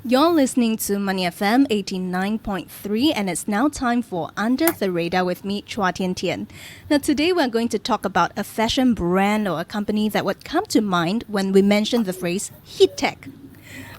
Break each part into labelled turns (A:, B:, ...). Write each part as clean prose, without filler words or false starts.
A: You're listening to Money FM 89.3 and it's now time for Under the Radar with me, Chua Tian Tian. Now today we're going to talk about a fashion brand or a company that would come to mind when we mention the phrase heat tech.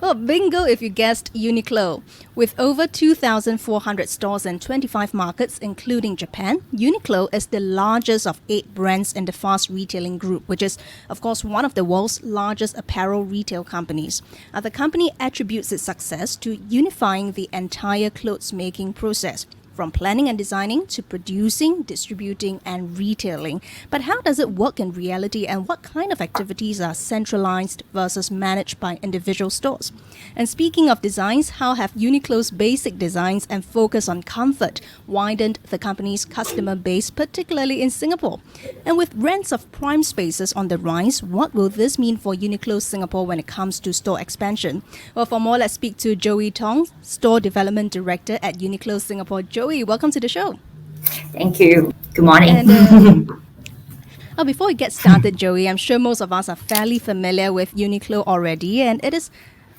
A: Well, bingo if you guessed UNIQLO. With over 2,400 stores in 25 markets, including Japan, UNIQLO is the largest of 8 brands in the fast retailing group, which is, of course, one of the world's largest apparel retail companies. The company attributes its success to unifying the entire clothes making process, from planning and designing to producing, distributing, and retailing. But how does it work in reality, and what kind of activities are centralized versus managed by individual stores? And speaking of designs, how have UNIQLO's basic designs and focus on comfort widened the company's customer base, particularly in Singapore? And with rents of prime spaces on the rise, what will this mean for UNIQLO Singapore when it comes to store expansion? Well, for more, let's speak to Joey Tong, Store Development Director at UNIQLO Singapore. Joey, welcome to the show.
B: Thank you. Good morning.
A: And before we get started, Joey, I'm sure most of us are fairly familiar with UNIQLO already, and it is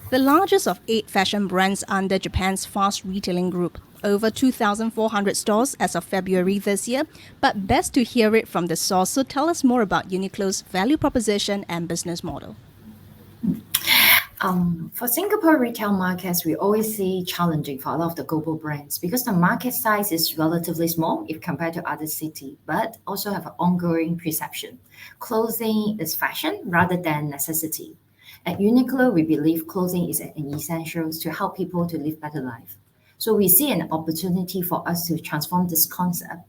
A: the largest of 8 fashion brands under Japan's fast retailing group. Over 2,400 stores as of February this year, but best to hear it from the source. So tell us more about UNIQLO's value proposition and business model.
B: For Singapore retail markets, we always see challenging for a lot of the global brands because the market size is relatively small if compared to other cities, but also have an ongoing perception. Clothing is fashion rather than necessity. At UNIQLO, we believe clothing is an essential to help people to live better life. So we see an opportunity for us to transform this concept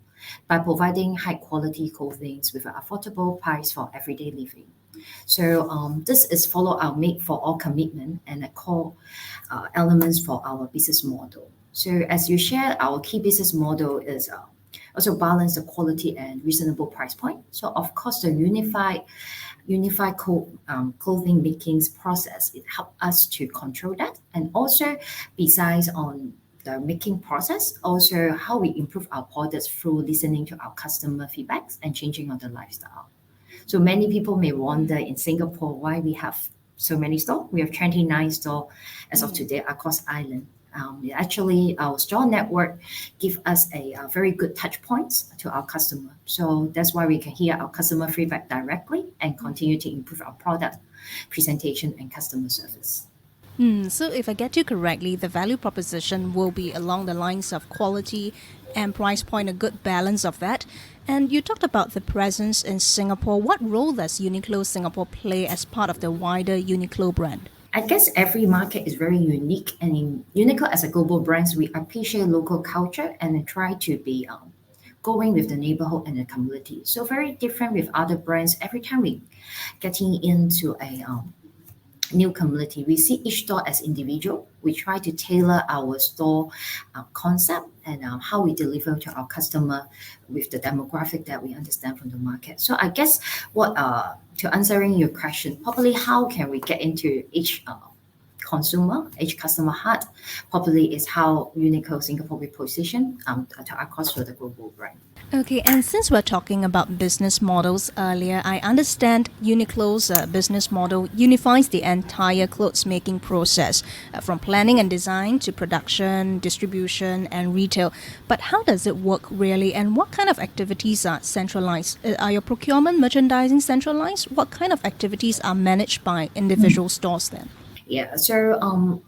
B: by providing high quality clothing with an affordable price for everyday living. So this is follow our made for all commitment and a core elements for our business model. So as you share, our key business model is also balance the quality and reasonable price point. So of course, the unified clothing making process, it helps us to control that. And also besides on the making process, also how we improve our products through listening to our customer feedbacks and changing on the lifestyle. So many people may wonder in Singapore why we have so many stores. We have 29 stores as of today across island. Actually, our store network give us a very good touch points to our customer. So that's why we can hear our customer feedback directly and continue to improve our product presentation and customer service.
A: So if I get you correctly, the value proposition will be along the lines of quality and price point, a good balance of that. And you talked about the presence in Singapore. What role does UNIQLO Singapore play as part of the wider UNIQLO brand?
B: I guess every market is very unique, and in UNIQLO as a global brand, we appreciate local culture and try to be going with the neighborhood and the community. So very different with other brands. Every time we getting into a new community, we see each store as individual. We try to tailor our store concept and how we deliver to our customer with the demographic that we understand from the market. So I guess what to answering your question, probably how can we get into each consumer, each customer heart, probably is how UNIQLO Singapore we position to across for the global brand.
A: Okay, and since we're talking about business models earlier, I understand UNIQLO's business model unifies the entire clothes making process, from planning and design to production, distribution, and retail. But how does it work really, and what kind of activities are centralized? Are your procurement, merchandising centralized? What kind of activities are managed by individual stores then?
B: Yeah, so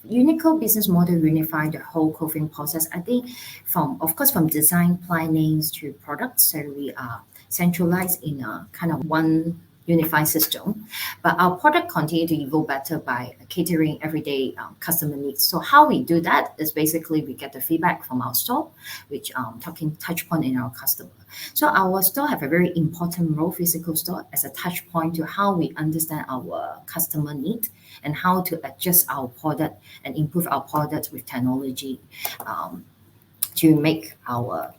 B: UNIQLO business model unify the whole clothing process. I think from design planning to products, so we are centralized in a kind of one unified system. But our product continue to evolve better by catering everyday customer needs. So how we do that is basically we get the feedback from our store, which talking touch point in our customer. So our store have a very important role, physical store, as a touch point to how we understand our customer need and how to adjust our product and improve our products with technology to make our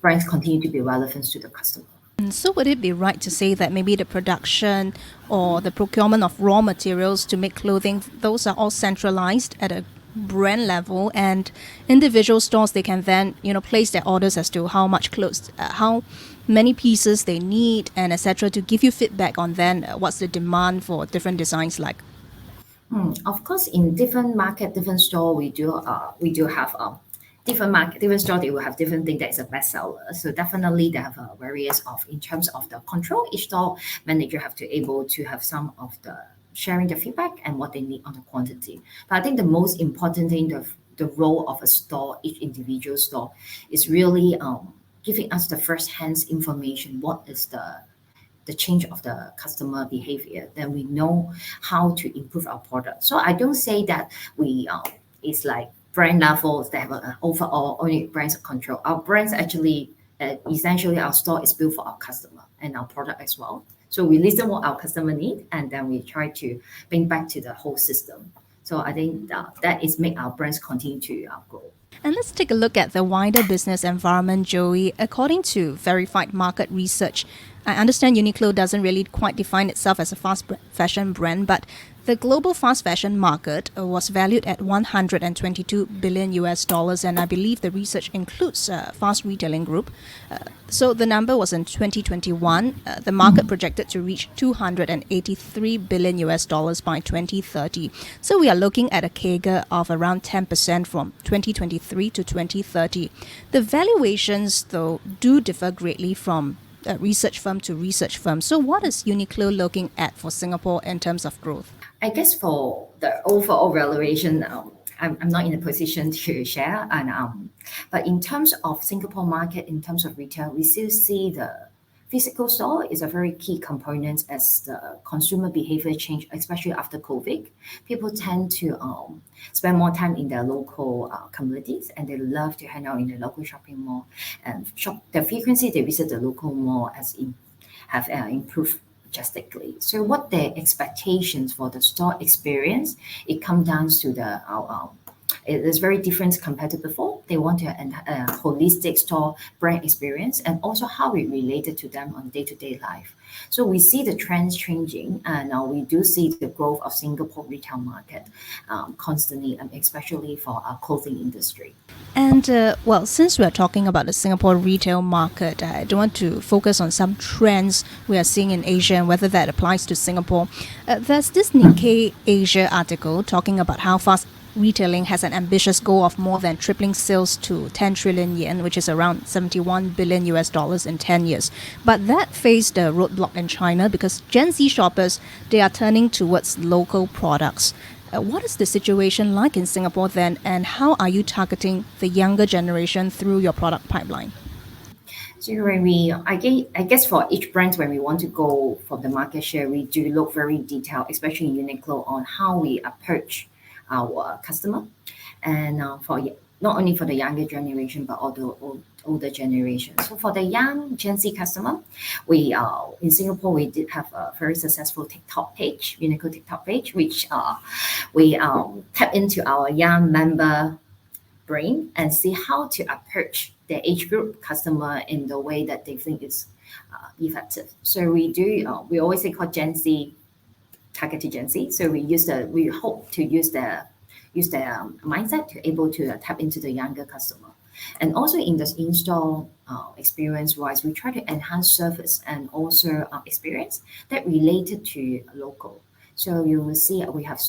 B: brands continue to be relevant to the customer.
A: So would it be right to say that maybe the production or the procurement of raw materials to make clothing, those are all centralized at a brand level, and individual stores, they can then, place their orders as to how much clothes, how many pieces they need, and etc., to give you feedback on then what's the demand for different designs like?
B: Of course, in different market, different store, we do have different market, different store. They will have different thing that is a bestseller. So definitely they have various of in terms of the control. Each store manager have to able to have some of the sharing the feedback and what they need on the quantity. But I think the most important thing, the role of a store, each individual store, is really giving us the first hand information. What is the change of the customer behavior, then we know how to improve our product. So I don't say that we it's like brand levels that have an overall only brands control. Our brands actually essentially our store is built for our customer and our product as well. So we listen what our customer need and then we try to bring back to the whole system. So I think that is make our brands continue to grow.
A: And let's take a look at the wider business environment, Joey. According to verified market research, I understand Uniqlo doesn't really quite define itself as a fashion brand, but the global fast fashion market was valued at 122 billion US dollars, and I believe the research includes Fast Retailing Group. So the number was in 2021. The market projected to reach 283 billion US dollars by 2030. So we are looking at a CAGR of around 10% from 2023 to 2030. The valuations, though, do differ greatly from research firm to research firm. So what is Uniqlo looking at for Singapore in terms of growth?
B: I guess for the overall valuation, I'm not in a position to share. But in terms of Singapore market, in terms of retail, we still see the physical store is a very key component as the consumer behavior change, especially after COVID. People tend to spend more time in their local communities and they love to hang out in the local shopping mall and shop. The frequency they visit the local mall have improved drastically. So what their expectations for the store experience, it comes down to it is very different compared to before. They want a holistic store brand experience and also how it related to them on day-to-day life. So we see the trends changing and we do see the growth of Singapore retail market constantly, especially for our clothing industry.
A: And well, since we're talking about the Singapore retail market, I do want to focus on some trends we are seeing in Asia and whether that applies to Singapore. There's this Nikkei Asia article talking about how fast retailing has an ambitious goal of more than tripling sales to 10 trillion yen, which is around 71 billion US dollars in 10 years. But that faced a roadblock in China because Gen Z shoppers, they are turning towards local products. What is the situation like in Singapore then, and how are you targeting the younger generation through your product pipeline?
B: So when I guess for each brand, when we want to go for the market share, we do look very detailed, especially in Uniqlo, on how we approach our customer, and not only for the younger generation but also older generation. So for the young Gen Z customer, we in Singapore we did have a very successful TikTok page, Uniqlo TikTok page, which we tap into our young member brain and see how to approach their age group customer in the way that they think is effective. So we always say called Gen Z, targeted Gen Z. So we hope to use their mindset to able to tap into the younger customer. And also in the in-store experience wise, we try to enhance service and also experience that related to local. So you will see we have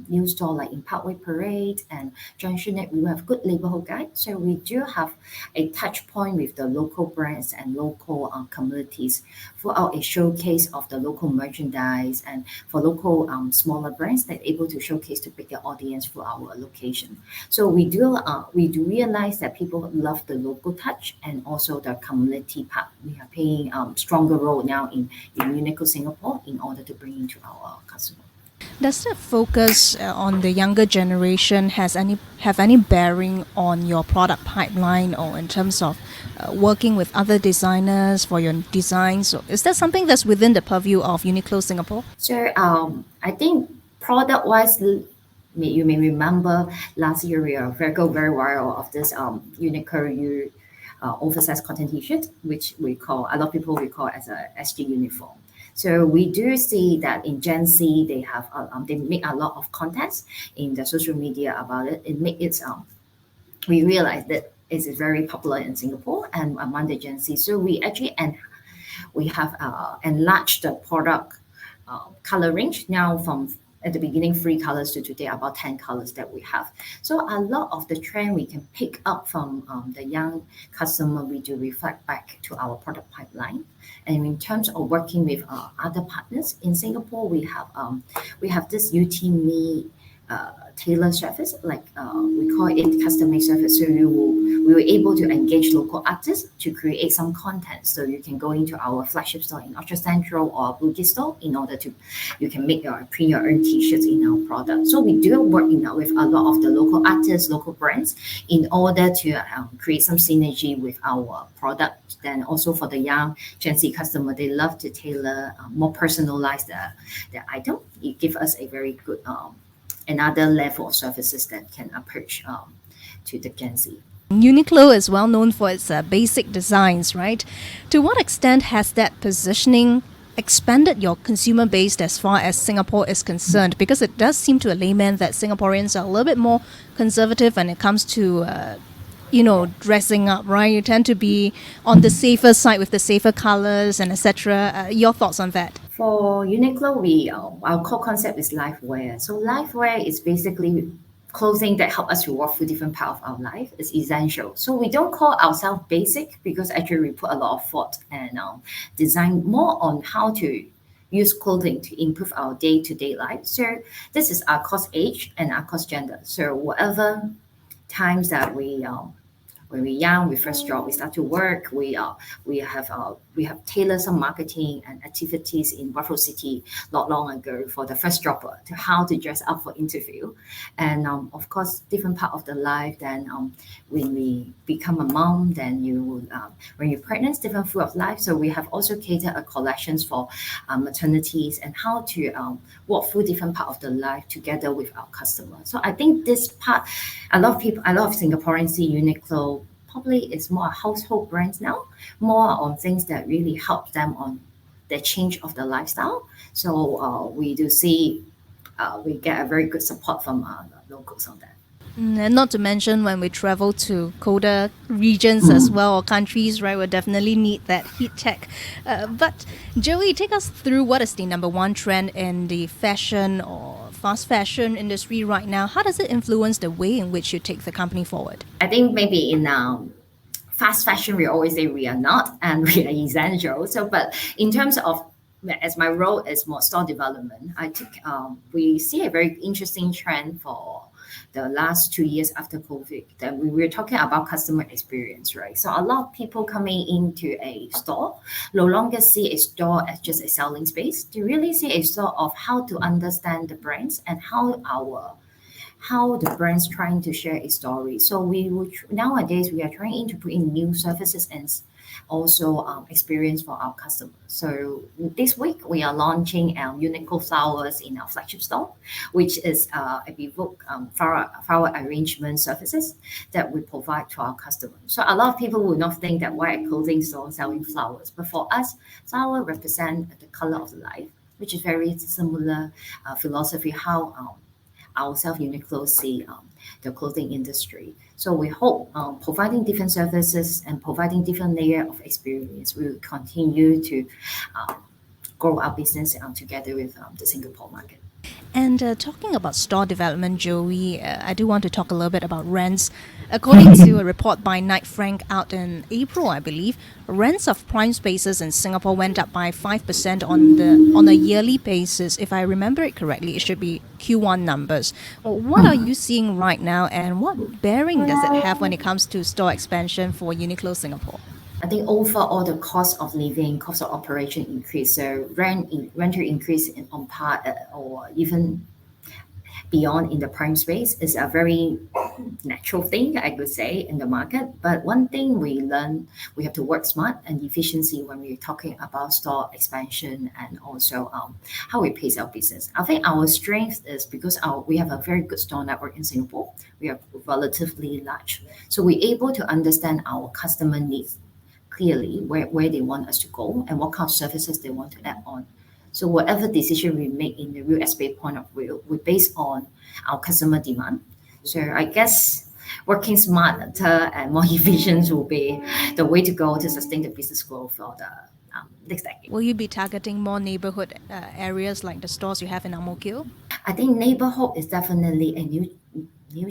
B: new store like in Parkway Parade and Junction 8. We have good neighborhood guide. So we do have a touch point with the local brands and local communities throughout a showcase of the local merchandise and for local smaller brands that are able to showcase to bigger audience for our location. So we do realize that people love the local touch and also the community part. We are playing stronger role now in UNIQLO Singapore in order to bring into our customer.
A: Does that focus on the younger generation have any bearing on your product pipeline or in terms of working with other designers for your designs? Or is that something that's within the purview of Uniqlo Singapore?
B: So I think product-wise, you may remember last year we are very viral of this Uniqlo oversized cotton t-shirt, which a lot of people recall as a SG uniform. So we do see that in Gen Z, they make a lot of contents in the social media about it. We realize that it is very popular in Singapore and among the Gen Z. So we actually we have enlarged the product color range now from at the beginning 3 colors to today about 10 colors that we have. So a lot of the trend we can pick up from the young customer, we do reflect back to our product pipeline. And in terms of working with other partners in Singapore, we have this UT tailor service, like we call it custom made service. So we were able to engage local artists to create some content. So you can go into our flagship store in Orchard Central or Bugis store in order to you can print your own t-shirts in our product. So we do work with a lot of the local artists, local brands, in order to create some synergy with our product. Then also for the young Gen Z customer, they love to tailor more personalize the item. It gives us a very good another level of services that can approach to the Gen Z.
A: Uniqlo is well known for its basic designs, right? To what extent has that positioning expanded your consumer base as far as Singapore is concerned? Because it does seem to a layman that Singaporeans are a little bit more conservative when it comes to dressing up, right? You tend to be on the safer side with the safer colors and etc. Your thoughts on that?
B: For Uniqlo, our core concept is life wear. So life wear is basically clothing that help us to walk through different parts of our life. It's essential. So we don't call ourselves basic because actually we put a lot of thought and design more on how to use clothing to improve our day-to-day life. So this is our cost age and our cost gender. So whatever times that when we're young, we first job, we start to work. We have tailored some marketing and activities in Buffalo City not long ago for the first jobber to how to dress up for interview, and of course different part of the life. Then when we become a mom, then when you're pregnant, different full of life. So we have also catered a collections for maternities and how to walk through different part of the life together with our customer. So I think this part, a lot of Singaporeans see Uniqlo probably is more a household brands now, more on things that really help them on the change of the lifestyle. So we do see we get a very good support from the locals on that.
A: And not to mention when we travel to colder regions as well, or countries, right, we'll definitely need that heat tech. But Joey, take us through what is the number one trend in the fashion or fast fashion industry right now. How does it influence the way in which you take the company forward?
B: I think maybe in fast fashion, we always say we are not and we are essential. So, but in terms of as my role is more store development, we see a very interesting trend for the last 2 years after COVID, that we were talking about customer experience, right? So a lot of people coming into a store no longer see a store as just a selling space. They really see a store of how to understand the brands and how the brands trying to share a story. So nowadays we are trying to put in new services and also experience for our customers. So this week we are launching UNIQLO flowers in our flagship store, which is a bespoke flower arrangement services that we provide to our customers. So a lot of people will not think that why a clothing store selling flowers, but for us, flower represent the color of life, which is very similar philosophy how ourselves Uniqlo see the clothing industry. So we hope providing different services and providing different layer of experience, we will continue to grow our business together with the Singapore market.
A: And talking about store development, Joey, I do want to talk a little bit about rents. According to a report by Knight Frank out in April, I believe, rents of prime spaces in Singapore went up by 5% on a yearly basis. If I remember it correctly, it should be Q1 numbers. What are you seeing right now, and what bearing does it have when it comes to store expansion for Uniqlo Singapore?
B: I think overall the cost of living, cost of operation increase. So rental increase on par or even beyond in the prime space is a very natural thing, I could say, in the market. But one thing we learn, we have to work smart and efficiency when we're talking about store expansion and also how we pace our business. I think our strength is because we have a very good store network in Singapore. We are relatively large. So we're able to understand our customer needs clearly, where they want us to go and what kind of services they want to add on. So whatever decision we make in the real estate point of view, we base on our customer demand. So I guess working smarter and more efficient will be the way to go to sustain the business growth for next decade.
A: Will you be targeting more neighborhood areas like the stores you have in Ang Mo Kio?
B: I think neighborhood is definitely a new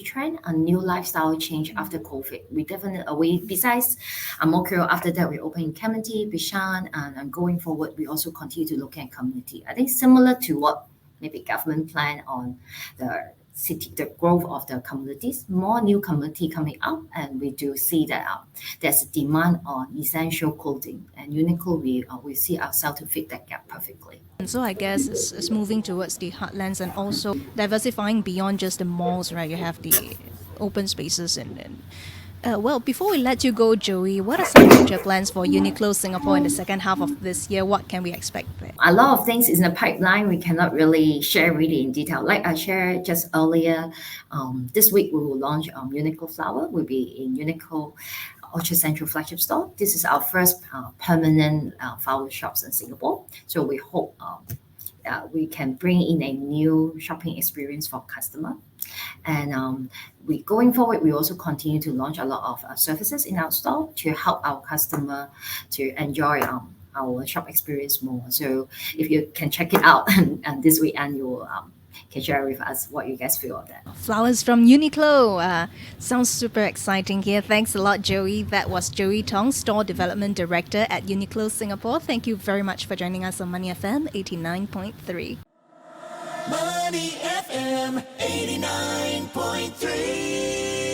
B: trend, a new lifestyle change after COVID. We definitely besides Ang Mo Kio, after that we open in Clementi, Bishan, and going forward we also continue to look at community. I think similar to what maybe government plan on the city, the growth of the communities, more new community coming up, and we do see that there's a demand on essential clothing, and UNIQLO we see ourselves to fit that gap perfectly.
A: And so I guess it's moving towards the heartlands and also diversifying beyond just the malls, right? You have the open spaces and well, before we let you go, Joey, what are some future plans for UNIQLO Singapore in the second half of this year? What can we expect there?
B: A lot of things is in the pipeline. We cannot really share really in detail. Like I shared just earlier, this week we will launch UNIQLO Flower. Will be in UNIQLO Orchard Central flagship store. This is our first permanent flower shops in Singapore. So we hope we can bring in a new shopping experience for customer. And we going forward, we also continue to launch a lot of services in our store to help our customer to enjoy our shop experience more. So if you can check it out and this weekend, you will can share with us what you guys feel of that.
A: Flowers from UNIQLO. Sounds super exciting here. Thanks a lot, Joey. That was Joey Tong, Store Development Director at UNIQLO Singapore. Thank you very much for joining us on Money FM 89.3.
C: Money FM 89.3.